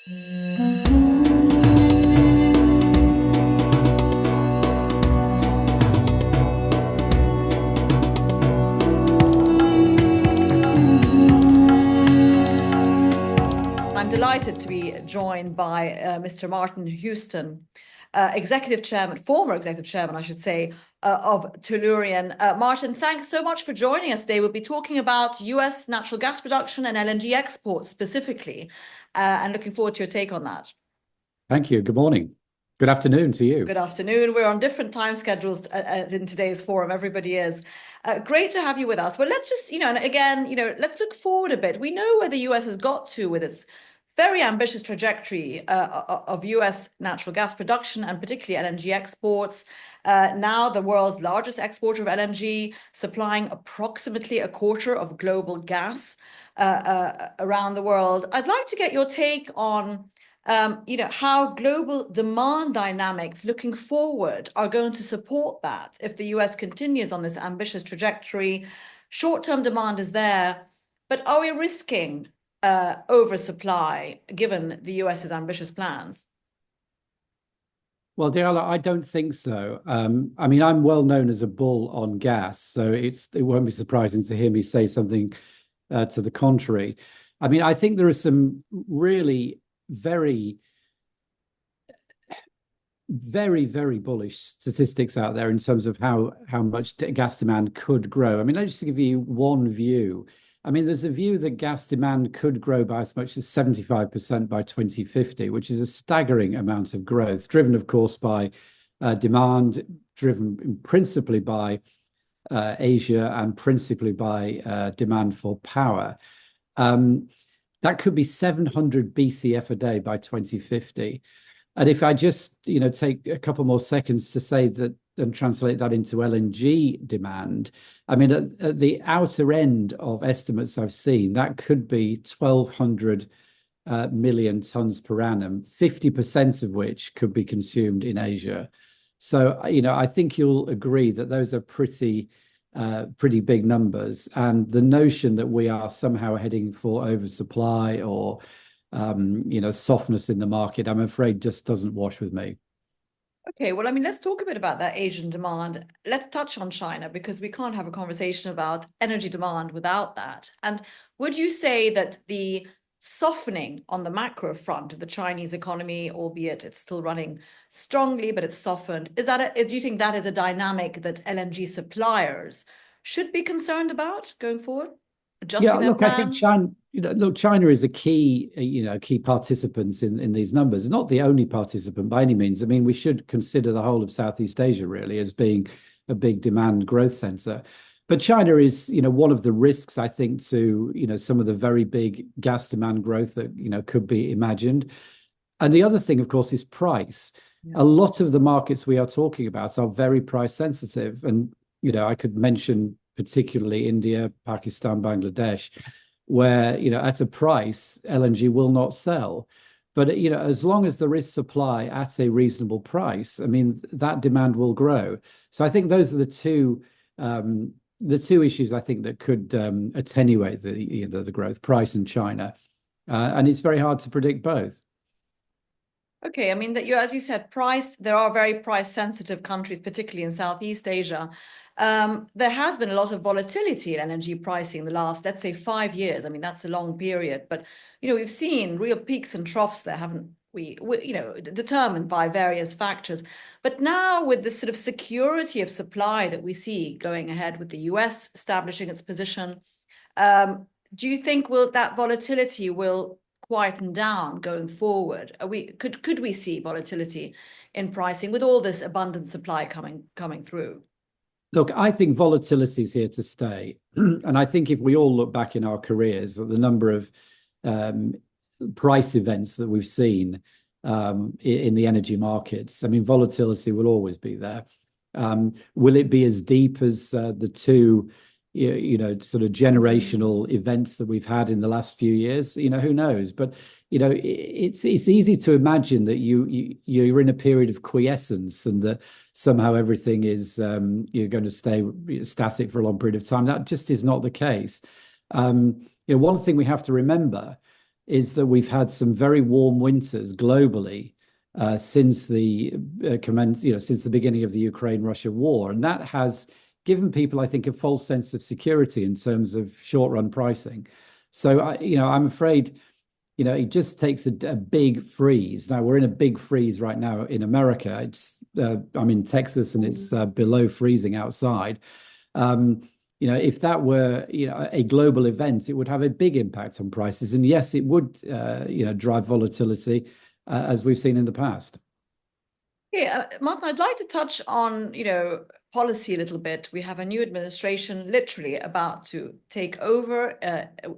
I'm delighted to be joined by Mr. Martin Houston, former executive chairman, I should say, of Tellurian. Martin, thanks so much for joining us today. We'll be talking about US natural gas production and LNG exports specifically, and looking forward to your take on that. Thank you. Good morning. Good afternoon to you. Good afternoon. We're on different time schedules in today's forum. Everybody is. Great to have you with us. Well, let's just, and again, let's look forward a bit. We know where the US has got to with its very ambitious trajectory of US natural gas production and particularly LNG exports. Now the world's largest exporter of LNG, supplying approximately a quarter of global gas around the world. I'd like to get your take on how global demand dynamics looking forward are going to support that if the US continues on this ambitious trajectory. Short-term demand is there, but are we risking oversupply given the US's ambitious plans? Well, Diala, I don't think so. I mean, I'm well known as a bull on gas, so it won't be surprising to hear me say something to the contrary. I mean, I think there are some really very bullish statistics out there in terms of how much gas demand could grow. I mean, let's just give you one view. I mean, there's a view that gas demand could grow by as much as 75% by 2050, which is a staggering amount of growth, driven, of course, by demand, driven principally by Asia and principally by demand for power. That could be 700 BCF a day by 2050. And if I just, take a couple more seconds to say that and translate that into LNG demand, I mean, at the outer end of estimates I've seen, that could be 1,200 million tons per annum, 50% of which could be consumed in Asia. So, I think you'll agree that those are pretty big numbers. And the notion that we are somehow heading for oversupply or, softness in the market, I'm afraid just doesn't wash with me. Okay, well, I mean, let's talk a bit about that Asian demand. Let's touch on China because we can't have a conversation about energy demand without that. And would you say that the softening on the macro front of the Chinese economy, albeit it's still running strongly, but it's softened, do you think that is a dynamic that LNG suppliers should be concerned about going forward? Adjusting their plans? I think China is a key participant in these numbers. Not the only participant by any means. I mean, we should consider the whole of Southeast Asia really as being a big demand growth center. But China is, one of the risks, I think, to, some of the very big gas demand growth that, could be imagined. And the other thing, of course, is price. Yeah. A lot of the markets we are talking about are very price sensitive. And, I could mention particularly India, Pakistan, Bangladesh, where, at a price, LNG will not sell. But, as long as there is supply at a reasonable price, I mean, that demand will grow. So I think those are the two issues I think that could attenuate the growth, price and China. And it's very hard to predict both. Okay, I mean, that as you said, there are very price sensitive countries, particularly in Southeast Asia. There has been a lot of volatility in energy pricing in the last, let's say, 5 years. I mean, that's a long period, but, we've seen real peaks and troughs there, haven't we? Determined by various factors. But now with the sort of security of supply that we see going ahead with the US establishing its position, do you think that volatility will quieten down going forward? Could we see volatility in pricing with all this abundant supply coming through? Look, I think volatility is here to stay. And I think if we all look back in our careers at the number of price events that we've seen in the energy markets, I mean, volatility will always be there. Will it be as deep as the two, sort of generational events that we've had in the last few years? Who knows? But it's easy to imagine that you're in a period of quiescence and that somehow everything is you're going to stay static for a long period of time. That just is not the case. One thing we have to remember is that we've had some very warm winters globally since since the beginning of the Ukraine-Russia war, and that has given people, I think, a false sense of security in terms of short-run pricing. So I'm afraid, it just takes a big freeze. Now we're in a big freeze right now in America. I'm in Texas and it's below freezing outside. If that were, a global event, it would have a big impact on prices. And yes, it would, drive volatility, as we've seen in the past. Yeah, Martin, I'd like to touch on, policy a little bit. We have a new administration literally about to take over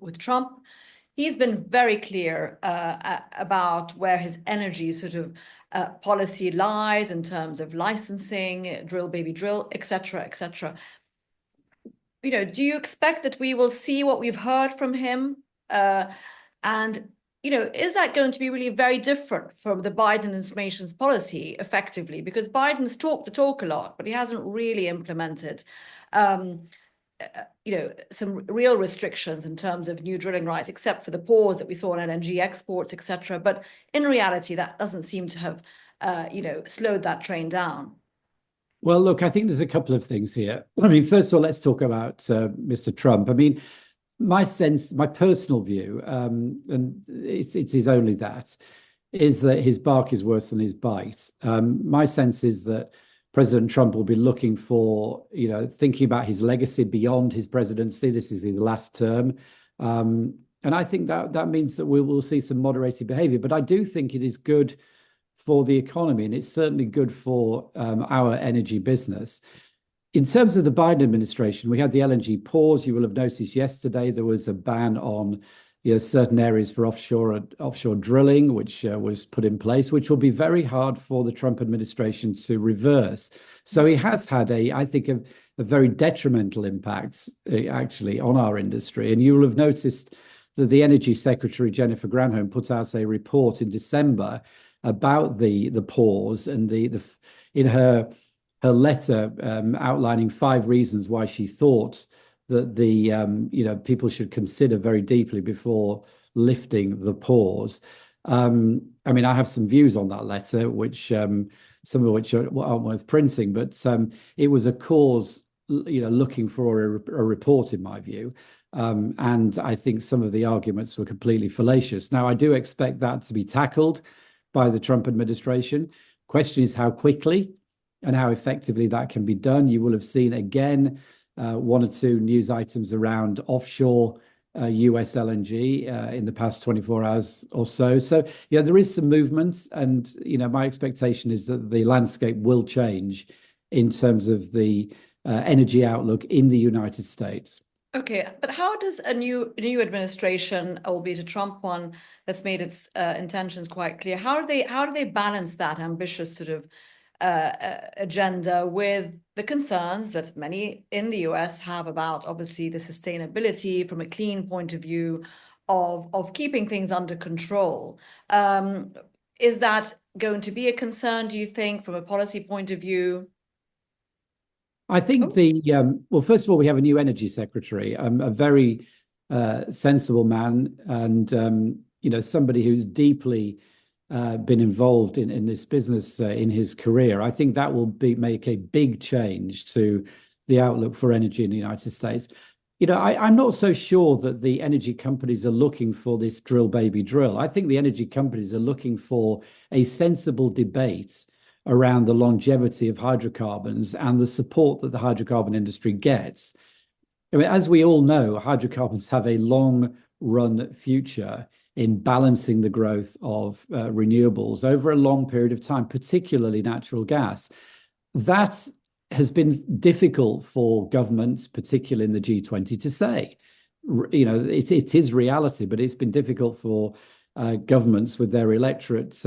with Trump. He's been very clear about where his energy sort of policy lies in terms of licensing, drill, baby, drill, et cetera, et cetera. Do you expect that we will see what we've heard from him? And is that going to be really very different from the Biden administration's policy effectively? Because Biden's talked the talk a lot, but he hasn't really implemented, some real restrictions in terms of new drilling rights, except for the pause that we saw in LNG exports, et cetera. But in reality, that doesn't seem to have, slowed that train down. Well, look, I think there's a couple of things here. I mean, first of all, let's talk about Mr. Trump. I mean, my personal view, and it is only that, is that his bark is worse than his bite. My sense is that President Trump will be looking for, thinking about his legacy beyond his presidency. This is his last term. And I think that means that we will see some moderated behavior. But I do think it is good for the economy, and it's certainly good for our energy business. In terms of the Biden administration, we had the LNG pause. You will have noticed yesterday there was a ban on certain areas for offshore drilling, which was put in place, which will be very hard for the Trump administration to reverse. So he has had I think, a very detrimental impact actually on our industry. And you will have noticed that the Energy Secretary, Jennifer Granholm, put out a report in December about the pause, and in her letter outlining 5 reasons why she thought that people should consider very deeply before lifting the pause. I mean, I have some views on that letter, which some of which aren't worth printing, but it was a cause, looking for a report, in my view. And I think some of the arguments were completely fallacious. Now, I do expect that to be tackled by the Trump administration. Question is how quickly and how effectively that can be done. You will have seen again 1 or 2 news items around offshore US LNG in the past 24 hours or so. So, there is some movement, and my expectation is that the landscape will change in terms of the energy outlook in the United States. Okay, but how does a new administration, albeit a Trump one, that's made its intentions quite clear, how do they balance that ambitious sort of agenda with the concerns that many in the US have about, obviously, the sustainability from a clean point of view of keeping things under control? Is that going to be a concern, do you think, from a policy point of view? I think well, first of all, we have a new energy secretary, a very sensible man, and somebody who's deeply been involved in this business in his career. I think that will make a big change to the outlook for energy in the United States. I'm not so sure that the energy companies are looking for this drill, baby, drill. I think the energy companies are looking for a sensible debate around the longevity of hydrocarbons and the support that the hydrocarbon industry gets. I mean, as we all know, hydrocarbons have a long run future in balancing the growth of renewables over a long period of time, particularly natural gas. That has been difficult for governments, particularly in the G20, to say. It is reality, but it's been difficult for governments with their electorates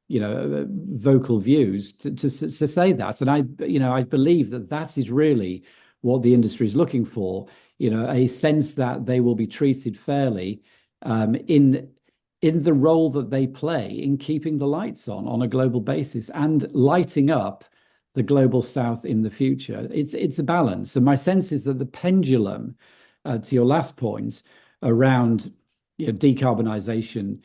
vocal views to say that. And I believe that is really what the industry is looking for, a sense that they will be treated fairly in the role that they play in keeping the lights on a global basis and lighting up the global south in the future. It's a balance. And my sense is that the pendulum, to your last point, around decarbonisation,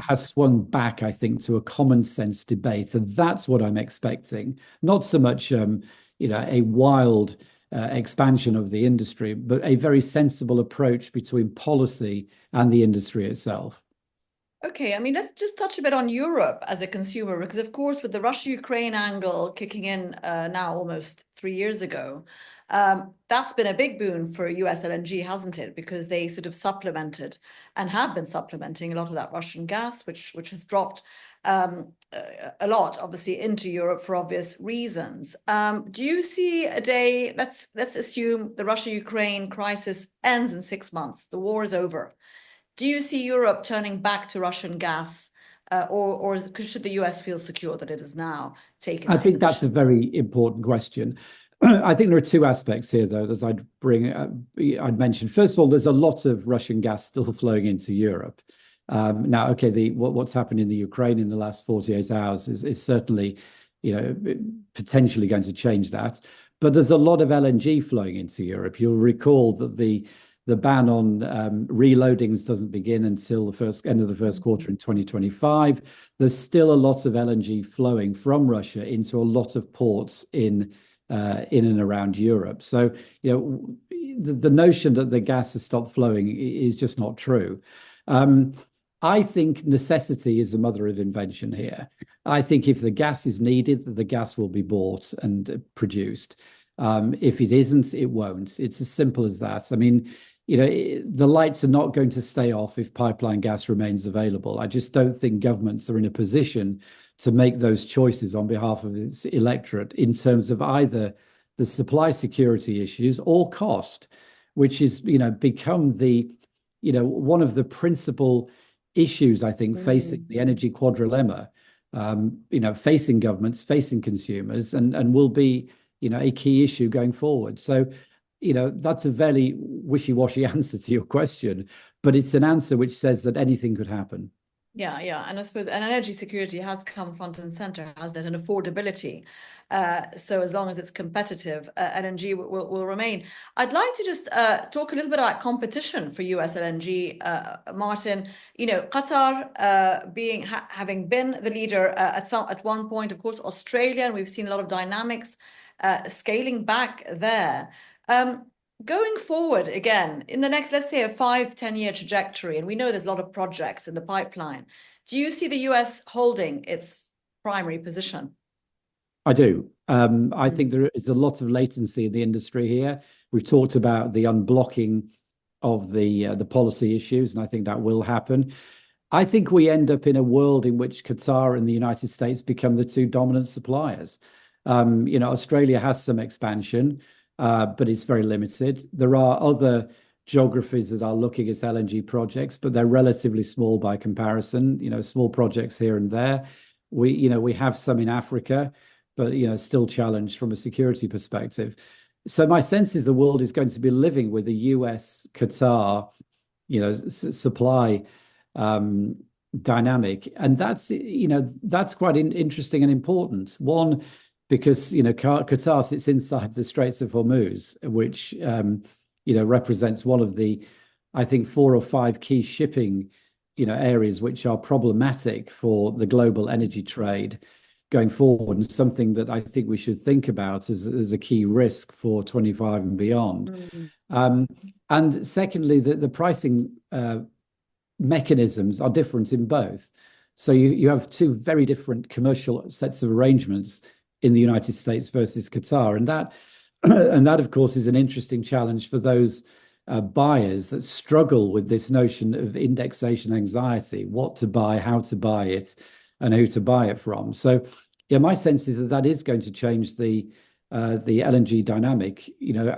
has swung back, I think, to a common sense debate, and that's what I'm expecting. Not so much, a wild expansion of the industry, but a very sensible approach between policy and the industry itself. Okay, I mean, let's just touch a bit on Europe as a consumer, because of course, with the Russia-Ukraine angle kicking in now almost 3 years ago, that's been a big boon for US LNG, hasn't it? Because they sort of supplemented and have been supplementing a lot of that Russian gas, which has dropped a lot, obviously, into Europe for obvious reasons. Do you see a day? Let's assume the Russia-Ukraine crisis ends in 6 months. The war is over. Do you see Europe turning back to Russian gas, or should the US feel secure that it has now taken I that think that's a position? very important question. I think there are two aspects here, though, that I'd mention. First of all, there's a lot of Russian gas still flowing into Europe. Now, okay, what's happened in the Ukraine in the last 48 hours is certainly, potentially going to change that. But there's a lot of LNG flowing into Europe. You'll recall that the ban on reloadings doesn't begin until the end of the first quarter in 2025. There's still a lot of LNG flowing from Russia into a lot of ports in and around Europe. So, the notion that the gas has stopped flowing is just not true. I think necessity is the mother of invention here. I think if the gas is needed, the gas will be bought and produced. If it isn't, it won't. It's as simple as that. I mean, the lights are not going to stay off if pipeline gas remains available. I just don't think governments are in a position to make those choices on behalf of its electorate in terms of either the supply security issues or cost, which is, become one of the principal issues, I think, facing the energy quadrilemma, facing governments, facing consumers, and will be, a key issue going forward. So, that's a very wishy-washy answer to your question, but it's an answer which says that anything could happen. Yeah, yeah. And I suppose energy security has come front and center, has that, and affordability. So as long as it's competitive, LNG will remain. I'd like to just talk a little bit about competition for US LNG, Martin. Qatar having been the leader at one point, of course, Australia, and we've seen a lot of dynamics scaling back there. Going forward again in the next, let's say, a 5-10 year trajectory, and we know there's a lot of projects in the pipeline. Do you see the US holding its primary position? I do. I think there is a lot of latency in the industry here. We've talked about the unblocking of the policy issues, and I think that will happen. I think we end up in a world in which Qatar and the United States become the two dominant suppliers. Australia has some expansion, but it's very limited. There are other geographies that are looking at LNG projects, but they're relatively small by comparison. Small projects here and there. We have some in Africa, but still challenged from a security perspective. So my sense is the world is going to be living with the US Qatar, supply dynamic, and that's quite interesting and important. One, because Qatar sits inside the Straits of Hormuz, which represents one of the, I think, 4 or 5 key shipping areas which are problematic for the global energy trade going forward, and something that I think we should think about as a key risk for 25 and beyond. And secondly, the pricing mechanisms are different in both. So you have two very different commercial sets of arrangements in the United States versus Qatar, and that of course is an interesting challenge for those buyers that struggle with this notion of indexation anxiety: what to buy, how to buy it, and who to buy it from. So, yeah, my sense is that is going to change the LNG dynamic.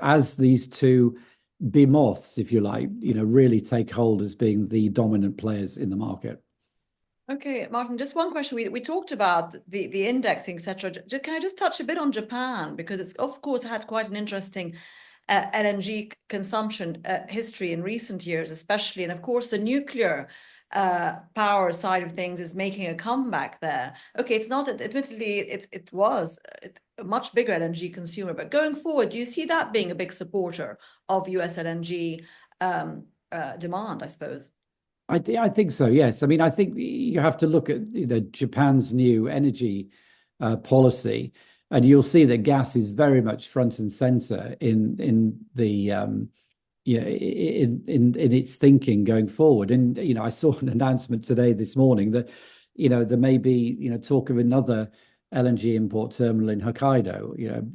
As these two behemoths, if you like, really take hold as being the dominant players in the market. Okay, Martin, just one question. We talked about the indexing, etc. Can I just touch a bit on Japan? Because it's, of course, had quite an interesting LNG consumption history in recent years, especially. And of course, the nuclear power side of things is making a comeback there. Okay, it's not, admittedly, it was a much bigger LNG consumer, but going forward, do you see that being a big supporter of US LNG demand, I suppose? I think so, yes. I mean, I think you have to look at Japan's new energy policy, and you'll see that gas is very much front and center in the in its thinking going forward. And I saw an announcement today this morning that there may be talk of another LNG import terminal in Hokkaido.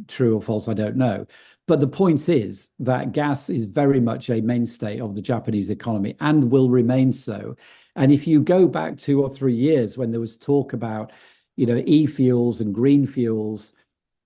True or false, I don't know. But the point is that gas is very much a mainstay of the Japanese economy and will remain so. And if you go back 2 or 3 years when there was talk about e-fuels and green fuels,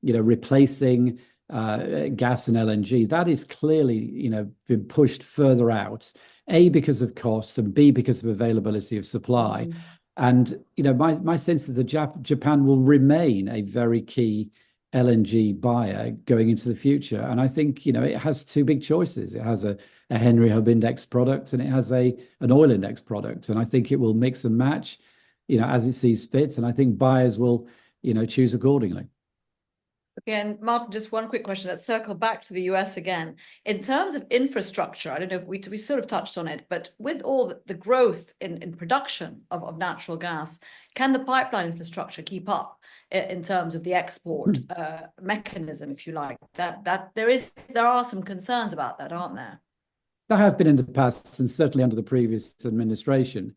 replacing gas and LNG, that is clearly, been pushed further out, A, because of cost, and B, because of availability of supply. Mm. And, my sense is that Japan will remain a very key LNG buyer going into the future. And I think, it has two big choices. It has a Henry Hub index product, and it has an oil index product. And I think it will mix and match, as it sees fit. And I think buyers will, choose accordingly. Again, Martin, just one quick question. Let's circle back to the US again. In terms of infrastructure, I don't know if we sort of touched on it, but with all the growth in production of natural gas, can the pipeline infrastructure keep up in terms of the export mechanism, if you like? That there are some concerns about that, aren't there? There have been in the past, and certainly under the previous administration.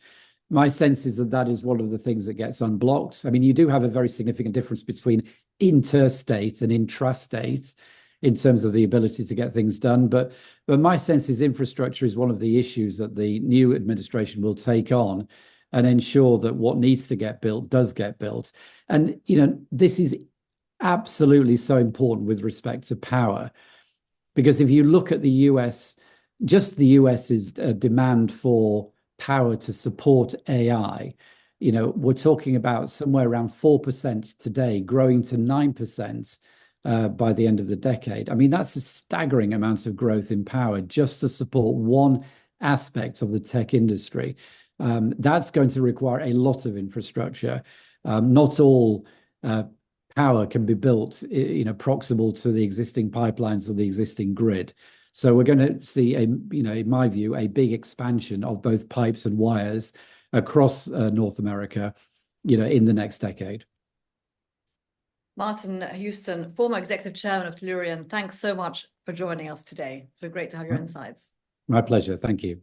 My sense is that that is one of the things that gets unblocked. I mean, you do have a very significant difference between interstate and intrastate in terms of the ability to get things done. But my sense is infrastructure is one of the issues that the new administration will take on and ensure that what needs to get built does get built. And, this is absolutely so important with respect to power, because if you look at the US, just the US's demand for power to support AI, we're talking about somewhere around 4% today, growing to 9% by the end of the decade. I mean, that's a staggering amount of growth in power just to support one aspect of the tech industry. That's going to require a lot of infrastructure. Not all power can be built, proximal to the existing pipelines or the existing grid. So we're going to see in my view, a big expansion of both pipes and wires across North America, in the next decade. Martin Houston, former executive chairman of Tellurian, thanks so much for joining us today. It's been great to have your insights. My pleasure. Thank you.